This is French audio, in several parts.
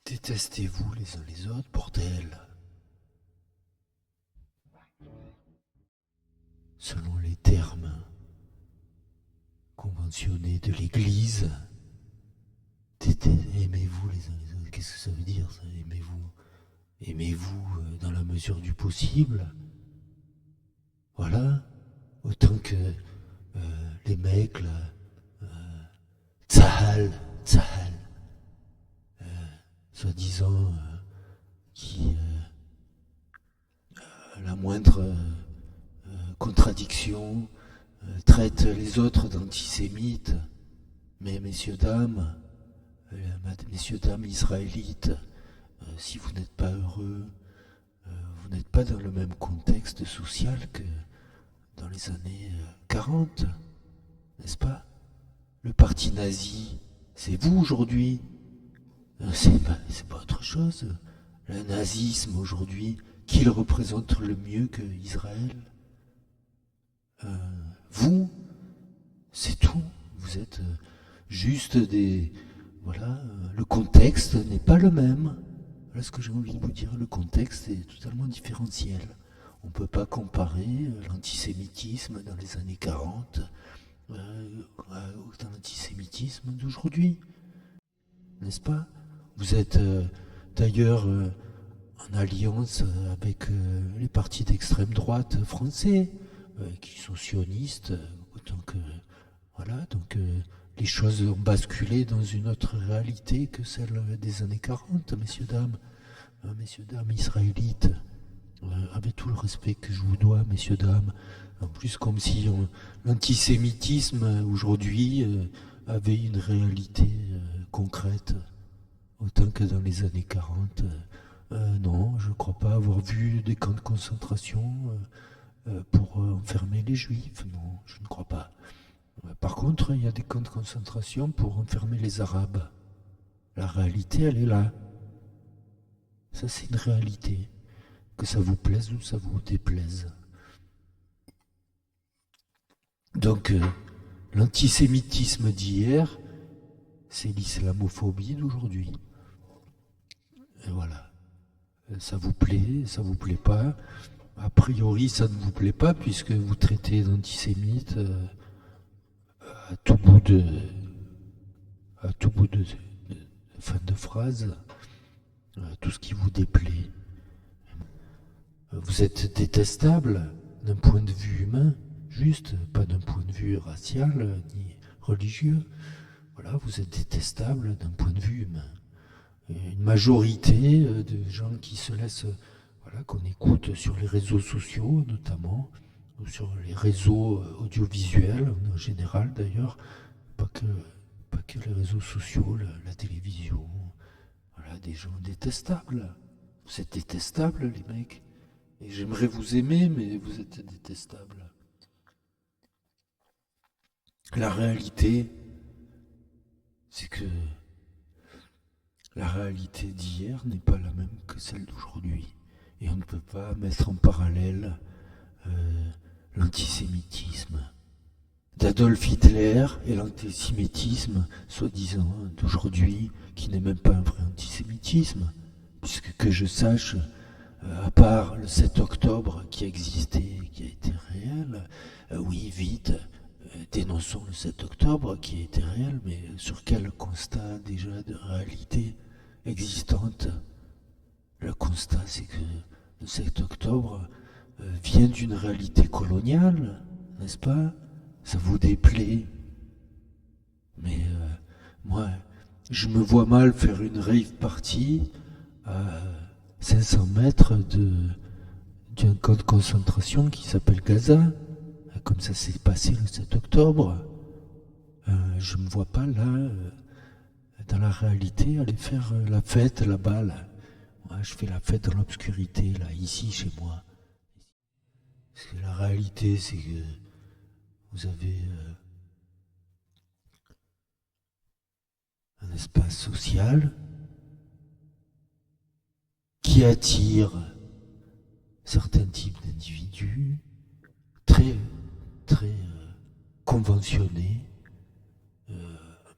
Détestez-vous les uns les autres, bordel. Selon les termes conventionnés de l'Église, aimez-vous les uns les autres. Qu'est-ce que ça veut dire, ça? Aimez-vous dans la mesure du possible. Voilà. Autant que les mecs, là, Tsahal, soi-disant, qui la moindre contradiction traite les autres d'antisémites. Mais messieurs, dames israélites, si vous n'êtes pas heureux, vous n'êtes pas dans le même contexte social que dans les années 40, n'est-ce pas? Le parti nazi, c'est vous aujourd'hui. C'est pas autre chose. Le nazisme aujourd'hui, qui le représente le mieux que Israël? Vous, c'est tout. Vous êtes juste des... Voilà, le contexte n'est pas le même. Voilà ce que j'ai envie de vous dire. Le contexte est totalement différentiel. On ne peut pas comparer l'antisémitisme dans les années 40 dans l'antisémitisme d'aujourd'hui. N'est-ce pas? Vous êtes d'ailleurs en alliance avec les partis d'extrême droite français qui sont sionistes, autant que... Voilà, donc les choses ont basculé dans une autre réalité que celle des années 40, messieurs, dames israélites. Avec tout le respect que je vous dois, messieurs, dames. En plus, comme si l'antisémitisme aujourd'hui avait une réalité concrète, autant que dans les années 40. Non, je ne crois pas avoir vu des camps de concentration pour enfermer les juifs. Non, je ne crois pas. Par contre, il y a des camps de concentration pour enfermer les arabes. La réalité, elle est là. Ça, c'est une réalité. Que ça vous plaise ou ça vous déplaise. Donc, l'antisémitisme d'hier, c'est l'islamophobie d'aujourd'hui. Et voilà. Ça vous plaît, ça vous plaît pas. A priori, ça ne vous plaît pas puisque vous traitez d'antisémite à tout bout de fin de phrase, tout ce qui vous déplaît. Vous êtes détestable d'un point de vue humain, juste, pas d'un point de vue racial ni religieux. Voilà, vous êtes détestable d'un point de vue humain. Une majorité de gens qui se laissent, voilà, qu'on écoute sur les réseaux sociaux notamment, ou sur les réseaux audiovisuels en général d'ailleurs, pas que les réseaux sociaux, la télévision, voilà, des gens détestables. Vous êtes détestables, les mecs. Et j'aimerais vous aimer, mais vous êtes détestables. La réalité, c'est que la réalité d'hier n'est pas la même que celle d'aujourd'hui. Et on ne peut pas mettre en parallèle l'antisémitisme d'Adolf Hitler et l'antisémitisme, soi-disant, d'aujourd'hui, qui n'est même pas un vrai antisémitisme, puisque que je sache, à part le 7 octobre qui a existé, qui a été réel, oui, vite, dénonçons le 7 octobre qui a été réel, mais sur quel constat déjà de réalité existante? Le constat, c'est que le 7 octobre vient d'une réalité coloniale, n'est-ce pas? Ça vous déplaît? Mais moi, je me vois mal faire une rave party à 500 mètres d'un camp de concentration qui s'appelle Gaza, comme ça s'est passé le 7 octobre. Je me vois pas là, dans la réalité, aller faire la fête là-bas. Là. Moi, je fais la fête dans l'obscurité, là, ici, chez moi. Parce que la réalité, c'est que vous avez un espace social qui attire certains types d'individus très conventionnés,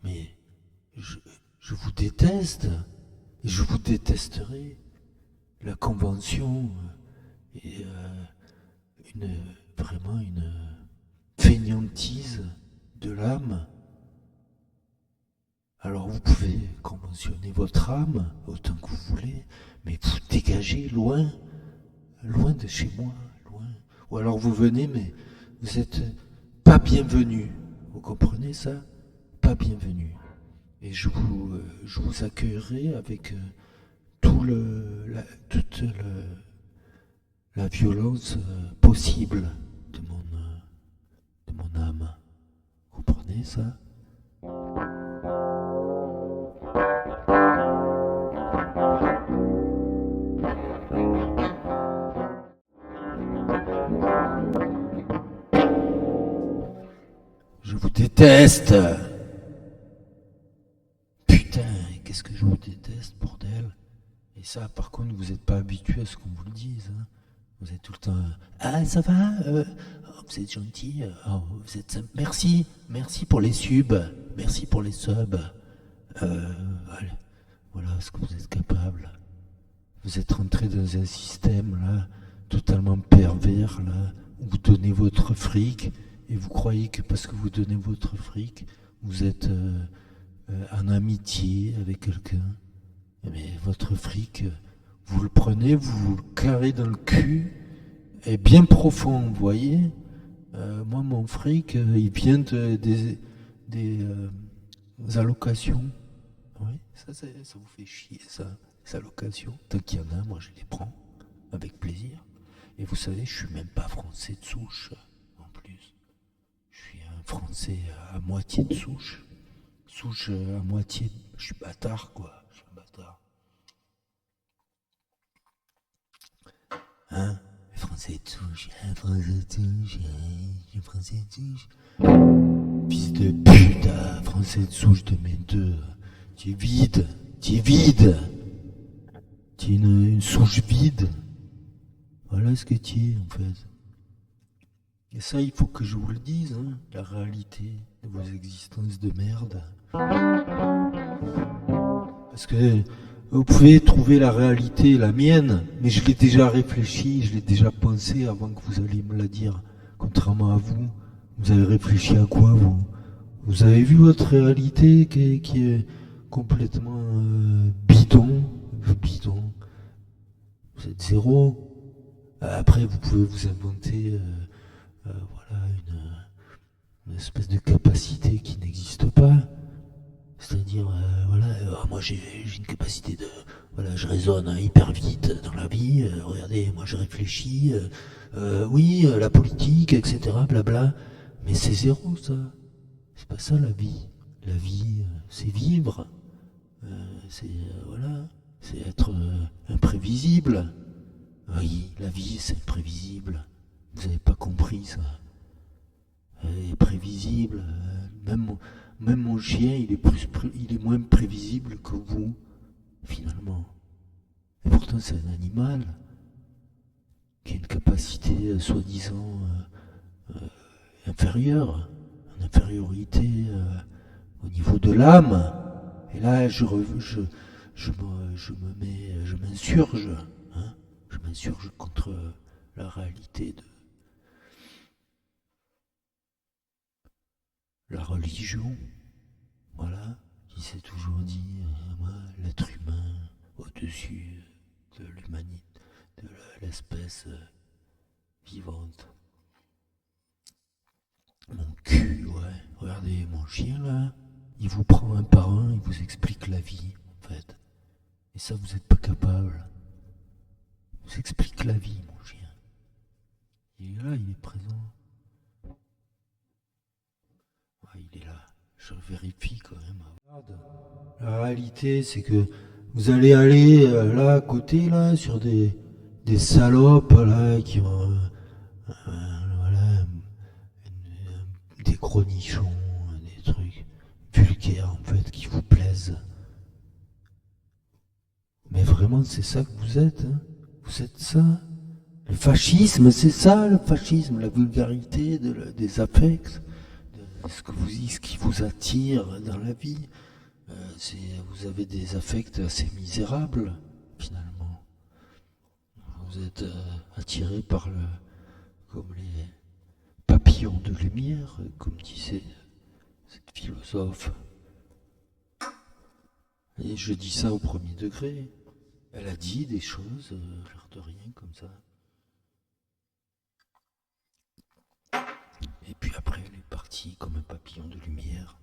mais je vous déteste, Et je vous détesterai. La convention est vraiment une fainéantise de l'âme. Alors vous pouvez conventionner votre âme autant que vous voulez, mais vous dégagez loin de chez moi, loin. Ou alors vous venez, mais vous êtes pas bienvenu. Vous comprenez ça? Pas bienvenu. Et je vous accueillerai avec toute la violence possible de mon âme. Vous comprenez ça? Je vous déteste. Putain, qu'est-ce que je vous déteste, bordel. Et ça, par contre, vous n'êtes pas habitué à ce qu'on vous le dise. Hein. Vous êtes tout le temps... Ah, ça va oh, vous êtes gentil. Oh, vous êtes... Merci pour les subs. Merci pour les subs. Voilà ce que vous êtes capable. Vous êtes rentré dans un système, là, totalement pervers, là, où vous donnez votre fric, et vous croyez que parce que vous donnez votre fric, vous êtes en amitié avec quelqu'un. Mais votre fric, vous le prenez, vous le carrez dans le cul, et bien profond, vous voyez. Moi, mon fric, il vient des allocations. Oui, ça vous fait chier, ça, les allocations. Tant qu'il y en a, moi, je les prends, avec plaisir. Et vous savez, je suis même pas français de souche, en plus. Je suis un français à moitié de souche. Souche à moitié, je suis bâtard, quoi. Je suis un bâtard. Hein? Français de souche, français de souche, français de souche. Fils de pute, français de souche de mes deux. Tu es vide. Tu es une souche vide. Voilà ce que tu es, en fait. Et ça, il faut que je vous le dise, hein, la réalité de vos existences de merde. Parce que vous pouvez trouver la réalité, la mienne, mais je l'ai déjà réfléchi, je l'ai déjà pensé avant que vous alliez me la dire. Contrairement à vous, vous avez réfléchi à quoi, vous? Vous avez vu votre réalité qui est complètement bidon. Vous êtes zéro. Après, vous pouvez vous inventer voilà, une espèce de capacité qui n'existe pas. C'est-à-dire, moi j'ai une capacité de... Voilà, je raisonne hyper vite dans la vie. Regardez, moi je réfléchis. Oui, la politique, etc. Blabla. Mais c'est zéro, ça. C'est pas ça, la vie. La vie, c'est vivre. C'est être imprévisible. Oui, la vie, c'est imprévisible. Vous n'avez pas compris, ça. Prévisible. Même mon chien, il est moins prévisible que vous, finalement. Et pourtant, c'est un animal qui a une capacité soi-disant inférieure, en infériorité au niveau de l'âme. Et là, je m'insurge, hein, je m'insurge contre la réalité de la religion, voilà, qui s'est toujours dit l'être humain au-dessus de l'humanité, de l'espèce vivante. Mon cul, ouais, regardez mon chien là, il vous prend un par un, il vous explique la vie, en fait. Et ça, vous n'êtes pas capable. Il vous explique la vie, mon chien. Il est là, il est présent. Il est là, je vérifie quand même. La réalité, c'est que vous allez aller là à côté, là, sur des salopes là qui ont voilà, des gros nichons, des trucs vulgaires en fait qui vous plaisent. Mais vraiment, c'est ça que vous êtes, hein? Vous êtes ça? Le fascisme, c'est ça, le fascisme, la vulgarité des affects. Ce qui vous attire dans la vie, Vous avez des affects assez misérables, finalement. Vous êtes attiré par comme les papillons de lumière, comme disait cette philosophe. Et je dis ça au premier degré. Elle a dit des choses, l'air de rien, comme ça. Et puis après, elle est partie comme un papillon de lumière.